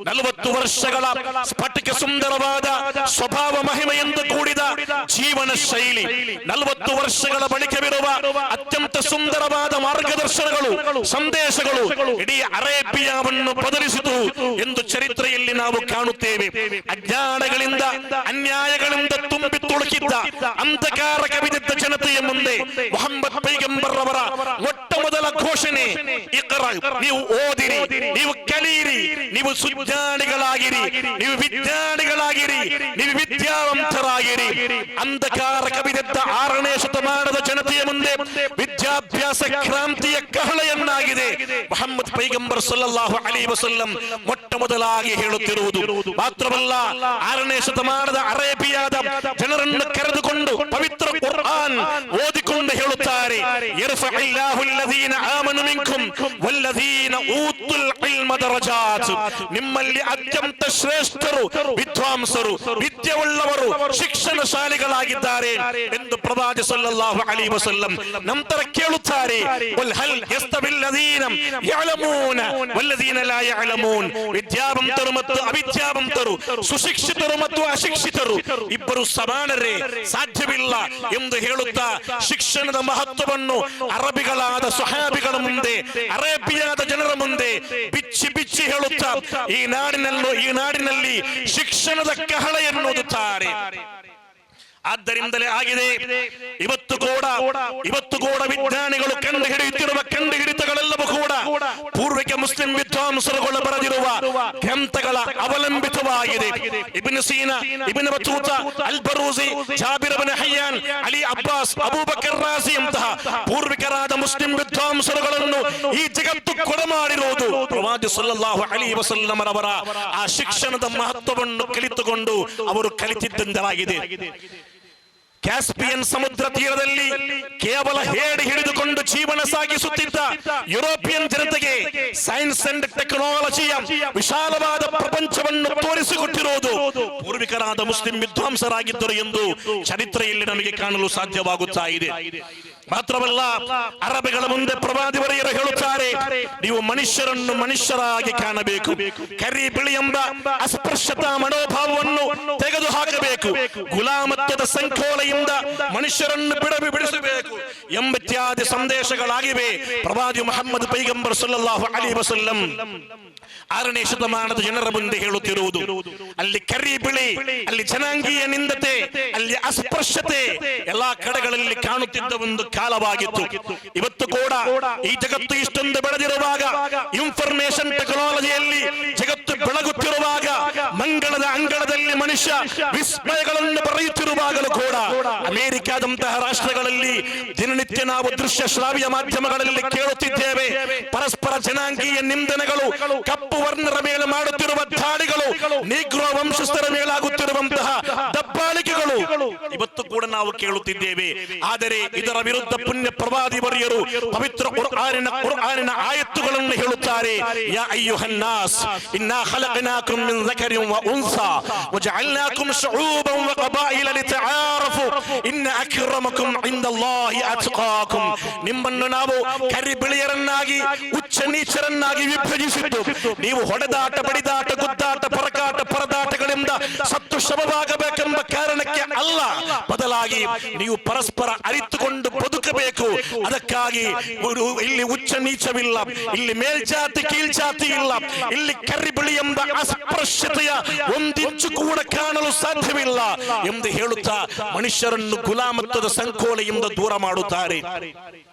40 ವರ್ಷಗಳ ಸ್ಫಟಿಕ ಸುಂದರವಾದ ಸ್ವಭಾವ ಮಹಿಮೆಯಿಂದ ಕೂಡಿದ ಜೀವನ ಶೈಲಿ, 40 ವರ್ಷಗಳ ಬಳಿಕವಿರುವ ಅತ್ಯಂತ ಸುಂದರವಾದ ಮಾರ್ಗದರ್ಶನಗಳು, ಸಂದೇಶಗಳು ಇಡೀ ಅರೇಬಿಯಾವನ್ನು ಬದಲಿಸಿತು ಎಂದು ಚರಿತ್ರೆಯಲ್ಲಿ ನಾವು ಕಾಣುತ್ತೇವೆ. ಅಜ್ಞಾನಗಳಿಂದ ಅನ್ಯಾಯಗಳಿಂದ ತುಂಬಿ ತುಳುಕಿದ್ದ ಅಂಧಕಾರ ಕವಿದಿದ್ದ ಜನತೆಯ ಮುಂದೆ ಮೊಹಮ್ಮದ್ ಪೈಗಂಬರ್ ಅವರ ಮೊಟ್ಟ ಮೊದಲ ಘೋಷಣೆ, ಇಕ್ರಾ, ನೀವು ಓದಿರಿ, ನೀವು ಕಲಿಯಿರಿ, ನೀವು ಸುಜ್ಞಾನಿಗಳಾಗಿರಿ, ನೀವು ವಿಜ್ಞಾನಿಗಳಾಗಿರಿ, ನೀವು ವಿದ್ಯಾವಂತರಾಗಿರಿ. ಅಂಧಕಾರ ಕವಿದಿದ್ದ 6ನೇ ಶತಮಾನದ ಜನತೆಯ ಮುಂದೆ ವಿದ್ಯಾಭ್ಯಾಸ ಕ್ರಾಂತಿಯ ಕಹಳೆಯನ್ನಾಗಿದೆ ಮೊಹಮ್ಮದ್ ಪೈಗಂಬರ್ ಸಲ್ಲಲ್ಲಾಹು ಅಲೈಹಿ ವಸಲ್ಲಂ ಮೊಟ್ಟ ಮೊದಲಾಗಿ ಹೇಳುತ್ತಿರುವುದು. ಮಾತ್ರವಲ್ಲ, 6ನೇ ಶತಮಾನದ ಅರೇಬಿಯಾದ ಜನರನ್ನು ಕರೆದುಕೊಂಡು ಪವಿತ್ರ ಕುರ್ಆನ್ ಓದಿಕೊಂಡು ಹೇಳುತ್ತಾರೆ, ಯರ್ಫಇಲ್ಲಾಹು ಅಲ್ಲದೀನ ಆಮನು ಮಿನ್ಕುಂ ವಲ್ಲದೀನ ಊತುಲ್ ಇಲ್ಮ ದರಜಾತ್. ನಿಮ್ಮಲ್ಲಿ ಅತ್ಯಂತ ಶ್ರೇಷ್ಠರು, ವಿದ್ವಾಂಸರು, ವಿದ್ಯೆಯುಳ್ಳವರು, ಶಿಕ್ಷಣಶಾಲಿಗಳಾಗಿದ್ದಾರೆ ಎಂದು ಪ್ರವಾದಿ ಸಲ್ಲಲ್ಲಾಹು ಅಲೈಹಿ ವಸಲ್ಲಂ ನಂತರ ಕೇಳುತ್ತಾರೆ, ವಲ್ ಹಲ್ ಯಸ್ತವಿಲ್ ಲದೀನ ಯಅಲಮೂನ ವಲ್ಲದೀನ ಲಾ ಯಅಲಮೂನ್. ವಿದ್ಯಾವಂತರು ಮತ್ತು ಅವಿದ್ಯಾವಂತರು, ಸುಶಿಕ್ಷಿತರು ಮತ್ತು ಅಶಿಕ್ಷಿತರು ಇಬ್ಬರು ಸಮಾನರೇ? ಸಾಧ್ಯವಿಲ್ಲ ಎಂದು ಹೇಳುತ್ತಾ ಶಿಕ್ಷಣದ ಮಹತ್ವವನ್ನು ಅರಬಿಗಳಾದ ಸ್ವಹಾಬಿಗಳ ಮುಂದೆ, ಅರೇಬಿಯಾದ ಜನರ ಮುಂದೆ ಬಿಚ್ಚಿ ಬಿಚ್ಚಿ ಹೇಳುತ್ತಾ ಈ ನಾಡಿನಲ್ಲಿ ಶಿಕ್ಷಣದ ಕಹಳೆ ಎನ್ನುತ್ತಾರೆ. ಆದ್ದರಿಂದಲೇ ಆಗಿದೆ ಇವತ್ತು ಕೂಡ ವಿಜ್ಞಾನಿಗಳು ಕಂಡು ಹಿಡಿಯುತ್ತಿರುವ ಹಿಡಿತಗಳೆಲ್ಲವೂ ಕೂಡ ಪೂರ್ವಿಕ ಮುಸ್ಲಿಂ ವಿದ್ವಾಂಸರುಗಳು ಬರೆದಿರುವ ಗ್ರಂಥಗಳ ಅವಲಂಬಿತವಾಗಿದೆ. ಇಬ್ನ್ ಸೀನಾ, ಇಬ್ನ್ ಬತೂತ, ಅಲ್ ಬರೂಸಿ, ಜಾಬಿರ್ ಇಬ್ನ್ ಹಯ್ಯಾನ್, ಅಲಿ ಅಬ್ಬಾಸ್, ಅಬೂಬಕರ್ ರಾಜಿ ಅಂತಹ ಪೂರ್ವಿಕರಾದ ಮುಸ್ಲಿಂ ವಿದ್ವಾಂಸರುಗಳನ್ನು ಈ ಜಗತ್ತು ಕೊಡಮಾಡಿರುವುದು ಪ್ರವಾದಿ ಸಲ್ಲಲ್ಲಾಹು ಅಲೈಹಿ ವಸಲ್ಲಂ ಅವರ ಆ ಶಿಕ್ಷಣದ ಮಹತ್ವವನ್ನು ಕಲಿತುಕೊಂಡು ಅವರು ಕಲಿತಿದ್ದೆಂದಾಗಿದೆ. ಕ್ಯಾಸ್ಪಿಯನ್ ಸಮುದ್ರ ತೀರದಲ್ಲಿ ಕೇವಲ ಹೇಡಿ ಹಿಡಿದುಕೊಂಡು ಜೀವನ ಸಾಗಿಸುತ್ತಿದ್ದ ಯುರೋಪಿಯನ್ ಜನತೆಗೆ ಸೈನ್ಸ್ ಅಂಡ್ ಟೆಕ್ನಾಲಜಿಯ ವಿಶಾಲವಾದ ಪ್ರಪಂಚವನ್ನು ತೋರಿಸಿಕೊಟ್ಟಿರುವುದು ಪೂರ್ವಿಕರಾದ ಮುಸ್ಲಿಂ ವಿದ್ವಾಂಸರಾಗಿದ್ದರು ಎಂದು ಚರಿತ್ರೆಯಲ್ಲಿ ನಮಗೆ ಕಾಣಲು ಸಾಧ್ಯವಾಗುತ್ತಾ ಇದೆ. ಮಾತ್ರವಲ್ಲ, ಅರಬಿಗಳ ಮುಂದೆ ಪ್ರವಾದಿವರೆಯರು ಹೇಳುತ್ತಾರೆ, ನೀವು ಮನುಷ್ಯರನ್ನು ಮನುಷ್ಯರಾಗಿ ಕಾಣಬೇಕು, ಕರಿ ಬಿಳಿ ಎಂಬ ಅಸ್ಪೃಶ್ಯತಾ ಮನೋಭಾವವನ್ನು ತೆಗೆದುಹಾಕಬೇಕು, ಗುಲಾಮತ್ವದ ಸಂಕೋಲೆಯಿಂದ ಮನುಷ್ಯರನ್ನು ಬಿಡಿಸಬೇಕು ಎಂಬಿತ್ಯಾದಿ ಸಂದೇಶಗಳಾಗಿವೆ. ಪ್ರವಾದಿ ಮುಹಮ್ಮದ್ ಪೈಗಂಬರ್ ಸಲ್ಲಲ್ಲಾಹು ಅಲೈಹಿ ವಸಲ್ಲಂ 6ನೇ ಶತಮಾನದ ಜನರ ಮುಂದೆ ಹೇಳುತ್ತಿರುವುದು. ಅಲ್ಲಿ ಕರಿ ಬಿಳಿ, ಅಲ್ಲಿ ಜನಾಂಗೀಯ ನಿಂದತೆ, ಅಲ್ಲಿ ಅಸ್ಪೃಶ್ಯತೆ ಎಲ್ಲಾ ಕಡೆಗಳಲ್ಲಿ ಕಾಣುತ್ತಿದ್ದ ಒಂದು ಕಾಲವಾಗಿತ್ತು. ಇವತ್ತು ಕೂಡ ಈ ಜಗತ್ತು ಇಷ್ಟೊಂದು ಬೆಳೆದಿರುವಾಗ, ಇನ್ಫಾರ್ಮೇಶನ್ ಟೆಕ್ನಾಲಜಿಯಲ್ಲಿ ಜಗತ್ತು ಬೆಳಗುತ್ತಿರುವಾಗ, ಮಂಗಳದ ಅಂಗಳದಲ್ಲಿ ಮನುಷ್ಯ ವಿಸ್ಮಯಗಳನ್ನು ಬರೆಯುತ್ತಿರುವಾಗಲೂ ಕೂಡ ಅಮೆರಿಕಾದಂತಹ ರಾಷ್ಟ್ರಗಳಲ್ಲಿ ದಿನನಿತ್ಯ ನಾವು ದೃಶ್ಯ ಶ್ರಾವ್ಯ ಮಾಧ್ಯಮಗಳಲ್ಲಿ ಕೇಳುತ್ತಿದ್ದೇವೆ, ಪರಸ್ಪರ ಜನಾಂಗೀಯ ನಿಂದನೆಗಳು, ಕಪ್ಪು ವರ್ಣರ ಮೇಲೆ ಮಾಡುತ್ತಿರುವ ದಾಳಿಗಳು, ನೀಗ್ರೋ ವಂಶಸ್ಥರ ಮೇಲಾಗುತ್ತಿರುವಂತಹ ದಬ್ಬಾಳಿಕೆಗಳು ಇವತ್ತು ಕೂಡ ನಾವು ಕೇಳುತ್ತಿದ್ದೇವೆ. ಆದರೆ ಇದರ ವಿರುದ್ಧ ಪುಣ್ಯ ಪ್ರವಾದಿ ವರಿಯರು ಪವಿತ್ರ ಕುರ್ಆನಿನ ಆಯತ್ತುಗಳನ್ನು ಹೇಳುತ್ತಾರೆ, ಯಾ ಅಯ್ಯುಹನ್ ನಾಸ್ ಇನ್ನಾ ಖಲಕನಾಕುಂ ಮಿನ್ ذكر وانثى وجعلناكم شعوبا وقبائل لتعارفوا ان اكرمكم عند الله اتقاكم. ನಿಮ್ಮನ್ನು ನಾವು ಕರಿ ಬಿಳಿಯರನ್ನಾಗಿ ಉಚ್ಚ ನೀಚರನ್ನಾಗಿ ವಿಭಜಿಸಿದ್ದು ನೀವು ಹೊಡೆದಾಟ, ಬಡಿದಾಟ, ಗುದ್ದಾಟ, ಪರಕಾಟ, ಪರದಾಟಗಳಿಂದ ಸತ್ತು ಶವವಾಗಬೇಕೆಂಬ ಕಾರಣಕ್ಕೆ ಅಲ್ಲ, ಬದಲಾಗಿ ನೀವು ಪರಸ್ಪರ ಅರಿತುಕೊಂಡು ಬದುಕಬೇಕು. ಅದಕ್ಕಾಗಿ ಇಲ್ಲಿ ಉಚ್ಚ ನೀಚವಿಲ್ಲ, ಇಲ್ಲಿ ಮೇಲ್ಜಾತಿ ಕೀಳ್ಜಾತಿ ಇಲ್ಲ, ಇಲ್ಲಿ ಕರಿ ಬಿಳಿ ಎಂಬ ಅಸ್ಪೃಶ್ಯತೆಯ ಒಂದಿಂಚು ಕೂಡ ಕಾಣಲು ಸಾಧ್ಯವಿಲ್ಲ ಎಂದು ಹೇಳುತ್ತಾ ಮನುಷ್ಯರನ್ನು ಗುಲಾಮತ್ವದ ಸಂಕೋಲೆಯಿಂದ ದೂರ ಮಾಡುತ್ತಾರೆ.